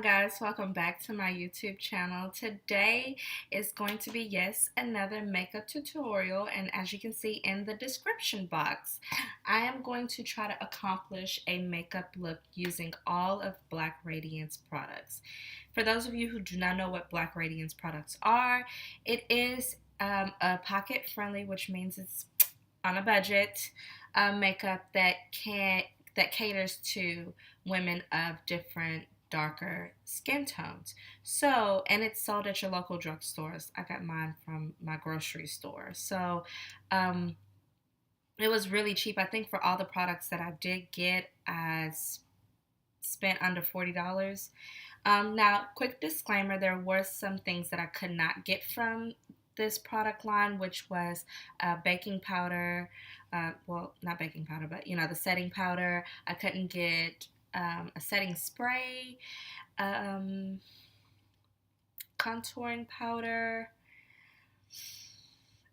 Guys, welcome back to my YouTube channel. Today is going to be, yes, another makeup tutorial, and as you can see in the description box, I am going to try to accomplish a makeup look using all of Black Radiance products. For those of you who do not know what Black Radiance products are, it is a pocket friendly, which means it's on a budget, makeup that caters to women of different darker skin tones. So, and it's sold at your local drugstores. I got mine from my grocery store. So, um, it was really cheap. I think for all the products that I did get, I spent under $40. Now, quick disclaimer, there were some things that I could not get from this product line, which was baking powder. Well, not baking powder, but the setting powder. I couldn't get a setting spray, um, contouring powder,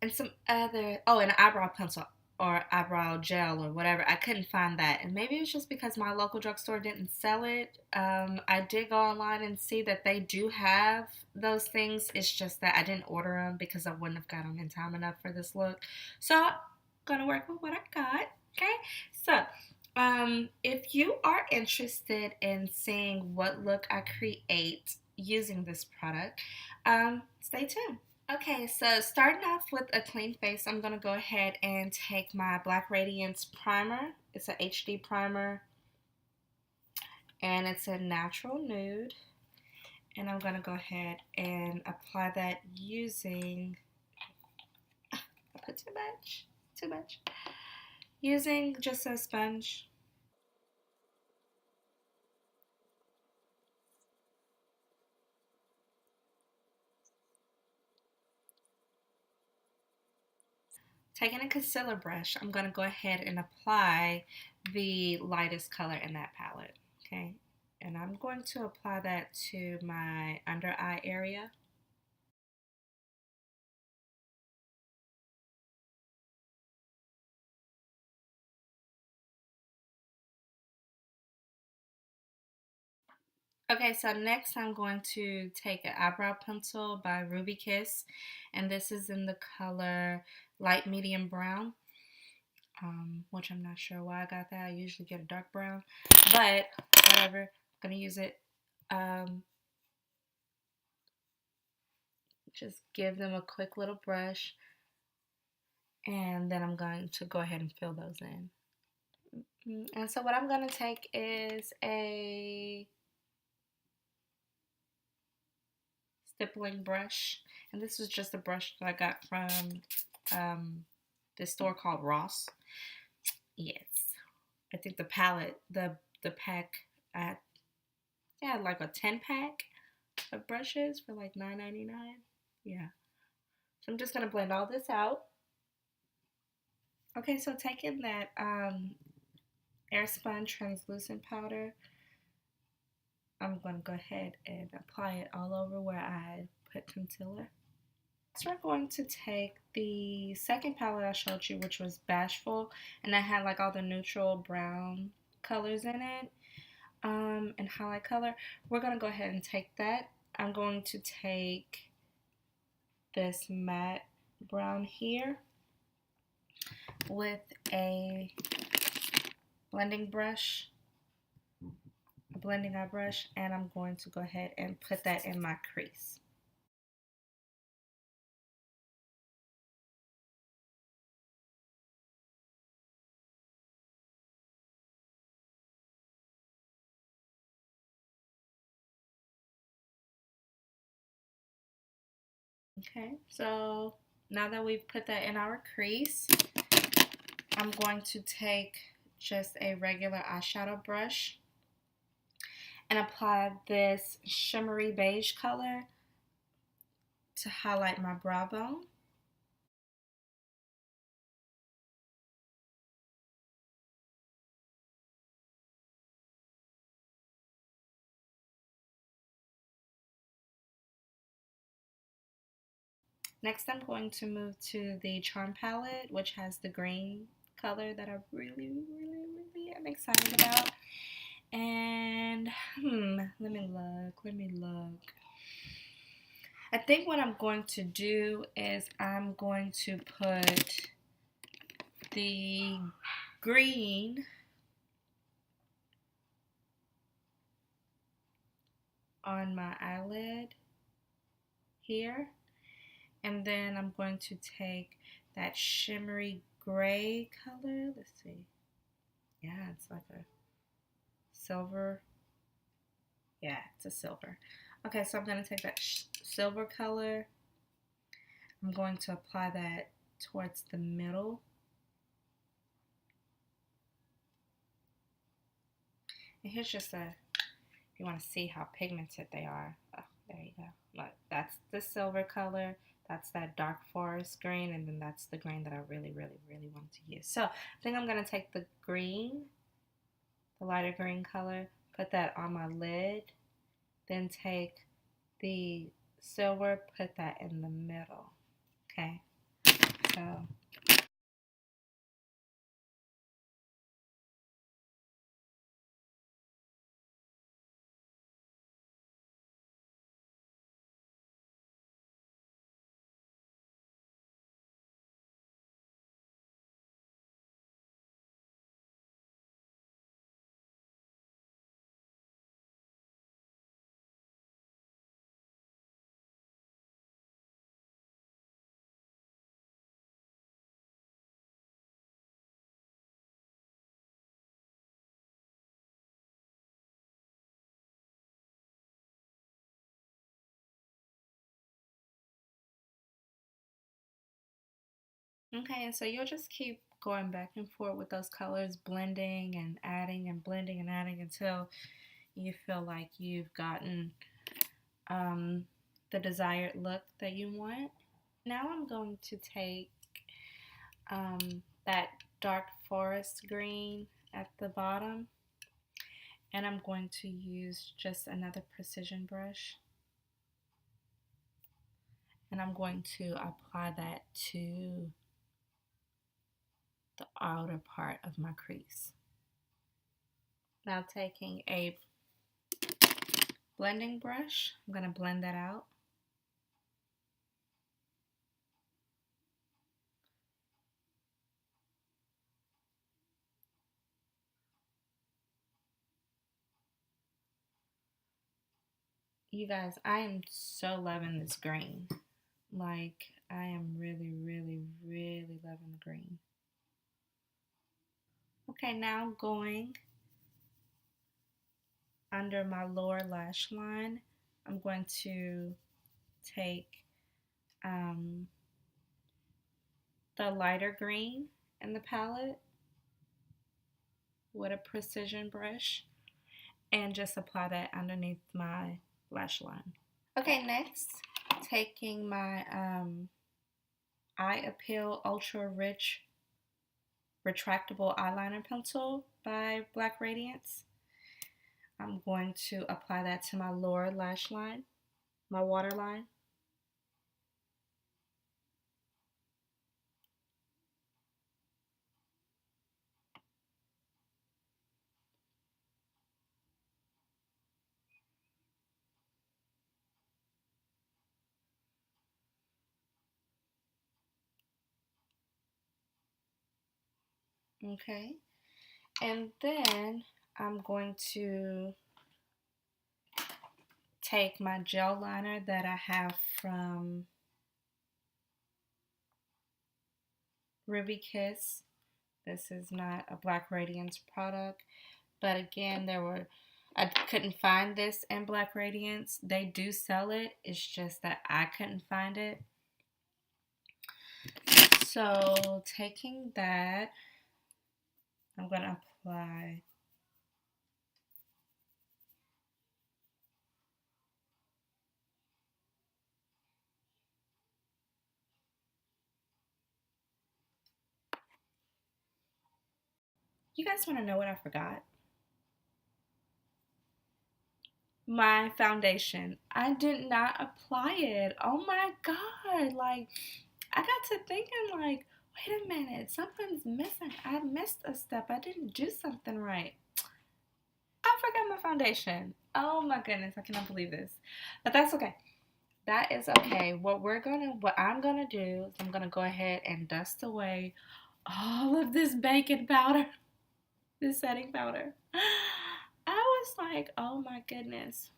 and some other, oh, and an eyebrow pencil or eyebrow gel or whatever. I couldn't find that, and maybe it's just because my local drugstore didn't sell it. I did go online and see that they do have those things. It's just that I didn't order them because I wouldn't have got them in time enough for this look. So I'm gonna work with what I got. Okay, so if you are interested in seeing what look I create using this product, stay tuned. Okay, so starting off with a clean face, I'm going to go ahead and take my Black Radiance Primer. It's a HD primer, and it's a natural nude. And I'm going to go ahead and apply that using, I put too much, using just a sponge. Taking a concealer brush, I'm going to go ahead and apply the lightest color in that palette, okay? And I'm going to apply that to my under eye area. Okay, so next I'm going to take an eyebrow pencil by Ruby Kiss, and this is in the color light medium brown, which I'm not sure why I got that. I usually get a dark brown, but whatever, I'm going to use it. Just give them a quick little brush, and then I'm going to go ahead and fill those in. And so what I'm going to take is a stippling brush, and this was just a brush that I got from this store called Ross. Yes, I think the palette, the pack, I had like a 10 pack of brushes for like $9.99. Yeah, so I'm just gonna blend all this out. Okay, so taking that Airspun translucent powder, I'm gonna go ahead and apply it all over where I put concealer. So we're going to take the second palette I showed you, which was Bashful, and that had like all the neutral brown colors in it, and highlight color. We're going to go ahead and take that. I'm going to take this matte brown here with a blending brush, a blending eye brush, and I'm going to go ahead and put that in my crease. Okay, so now that we've put that in our crease, I'm going to take just a regular eyeshadow brush and apply this shimmery beige color to highlight my brow bone. Next, I'm going to move to the Charm palette, which has the green color that I really am excited about. And let me look. I think what I'm going to do is I'm going to put the green on my eyelid here, and then I'm going to take that shimmery gray color. Let's see. Yeah, it's like a silver. Yeah, it's a silver. Okay, so I'm going to take that silver color. I'm going to apply that towards the middle. And here's just a, if you want to see how pigmented they are. Oh, there you go. Look, that's the silver color. That's that dark forest green. And then that's the green that I really, really, really wanted to use. So I think I'm going to take the green, the lighter green color, put that on my lid. Then take the silver, put that in the middle. Okay. So okay, and so you'll just keep going back and forth with those colors, blending and adding and blending and adding until you feel like you've gotten um, the desired look that you want. Now I'm going to take that dark forest green at the bottom, and I'm going to use just another precision brush, and I'm going to apply that to the outer part of my crease. Now taking a blending brush, I'm going to blend that out. You guys, I am so loving this green. Like, I am really, really, really loving the green. Okay, now going under my lower lash line, I'm going to take the lighter green in the palette with a precision brush and just apply that underneath my lash line. Okay, next, taking my Eye Appeal Ultra Rich Retractable Eyeliner Pencil by Black Radiance. I'm going to apply that to my lower lash line, my waterline. Okay, and then I'm going to take my gel liner that I have from Ruby Kiss. This is not a Black Radiance product, but again, I couldn't find this in Black Radiance. They do sell it, it's just that I couldn't find it. So taking that, I'm going to apply you guys want to know what I forgot? My foundation. I did not apply it. Oh my god. Like, I got to thinking, like, wait a minute, something's missing. I missed a step. I didn't do something right. I I forgot my foundation. Oh my goodness, I cannot believe this. But that's okay. That is okay. What I'm gonna do is I'm gonna go ahead and dust away all of this baking powder, this setting powder. I was like, oh my goodness.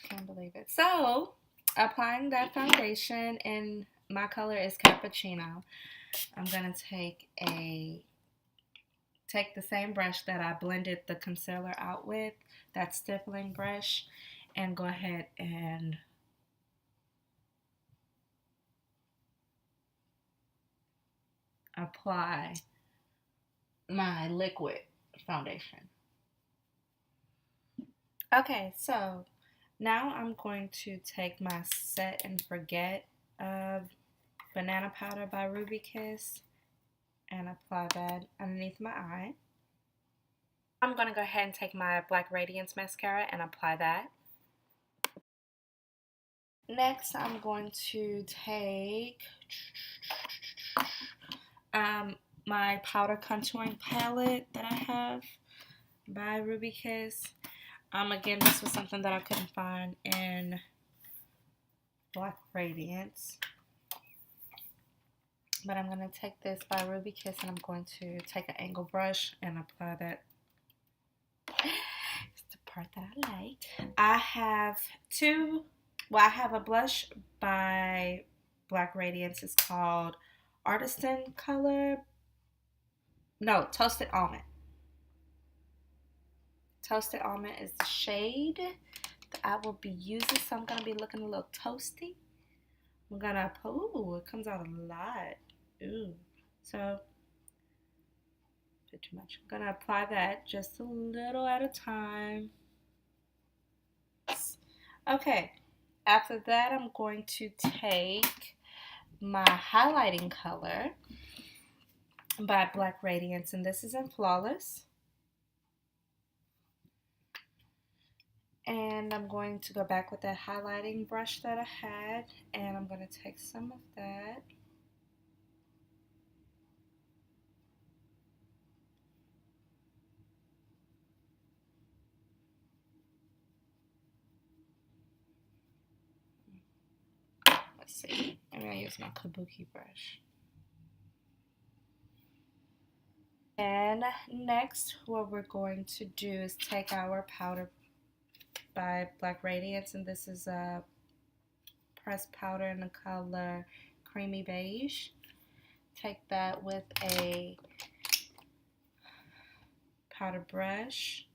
Can't believe it. So, applying that foundation, and my color is cappuccino. I'm gonna take the same brush that I blended the concealer out with, that stippling brush, and go ahead and apply my liquid foundation. Okay, so now I'm going to take my Set and Forget banana powder by Ruby Kiss and apply that underneath my eye. I'm going to go ahead and take my Black Radiance mascara and apply that. Next, I'm going to take my powder contouring palette that I have by Ruby Kiss. Again, this was something that I couldn't find in Black Radiance. But I'm going to take this by Ruby Kiss and I'm going to take an angle brush and apply that. It's the part that I like. I have I have a blush by Black Radiance. It's called Artisan Color. No, Toasted Almond. Toasted Almond is the shade that I will be using. So I'm going to be looking a little toasty. I'm going to, ooh, it comes out a lot. Ooh. So, bit too much. I'm going to apply that just a little at a time. Okay. After that, I'm going to take my highlighting color by Black Radiance, and this is in Flawless. And I'm going to go back with that highlighting brush that I had, and I'm going to take some of that. Let's see. I'm going to use my Kabuki brush. And next, what we're going to do is take our powder by Black Radiance, and this is a pressed powder in the color Creamy Beige. Take that with a powder brush.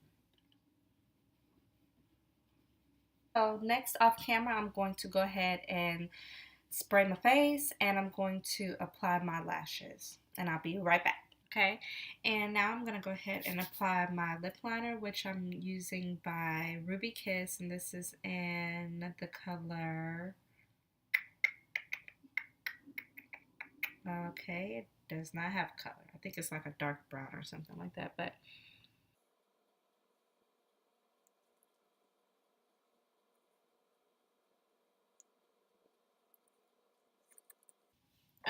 So next, off camera, I'm going to go ahead and spray my face, and I'm going to apply my lashes, and I'll be right back. Okay, and now I'm going to go ahead and apply my lip liner, which I'm using by Ruby Kiss, and this is in the color, okay, it does not have color. I think it's like a dark brown or something like that, but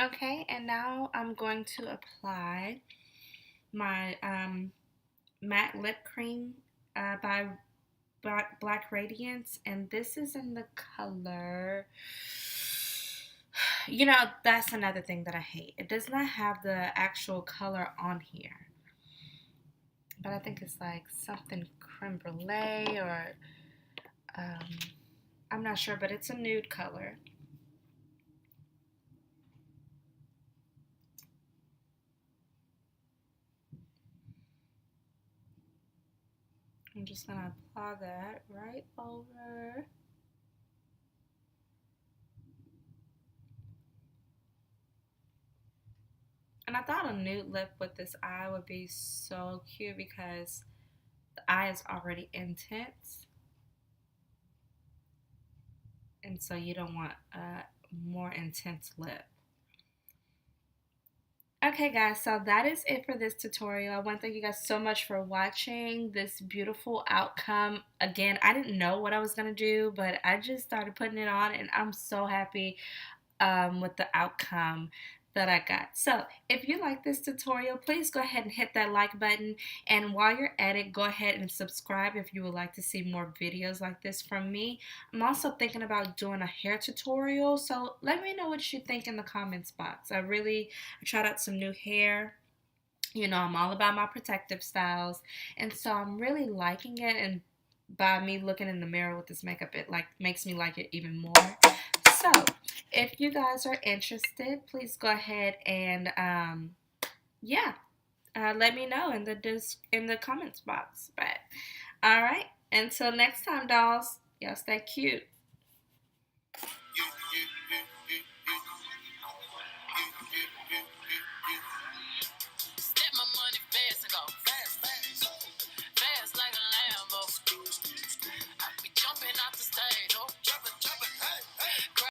okay, and now I'm going to apply my matte lip cream by Black Radiance, and this is in the color, you know, that's another thing that I hate. It does not have the actual color on here, but I think it's like something creme brulee or I'm not sure, but it's a nude color. I'm just gonna apply that right over. And I thought a nude lip with this eye would be so cute because the eye is already intense. And so you don't want a more intense lip. Okay guys, so that is it for this tutorial. I want to thank you guys so much for watching this beautiful outcome. Again, I didn't know what I was going to do, but I just started putting it on and I'm so happy with the outcome. that I got. So if you like this tutorial, please go ahead and hit that like button, and while you're at it, go ahead and subscribe if you would like to see more videos like this from me. I'm also thinking about doing a hair tutorial, so let me know what you think in the comments box. I tried out some new hair. You know, I'm all about my protective styles, and so I'm really liking it, and by me looking in the mirror with this makeup, it like makes me like it even more. So if you guys are interested, please go ahead and yeah, let me know in the comments box. But all right, until next time, dolls, y'all stay cute.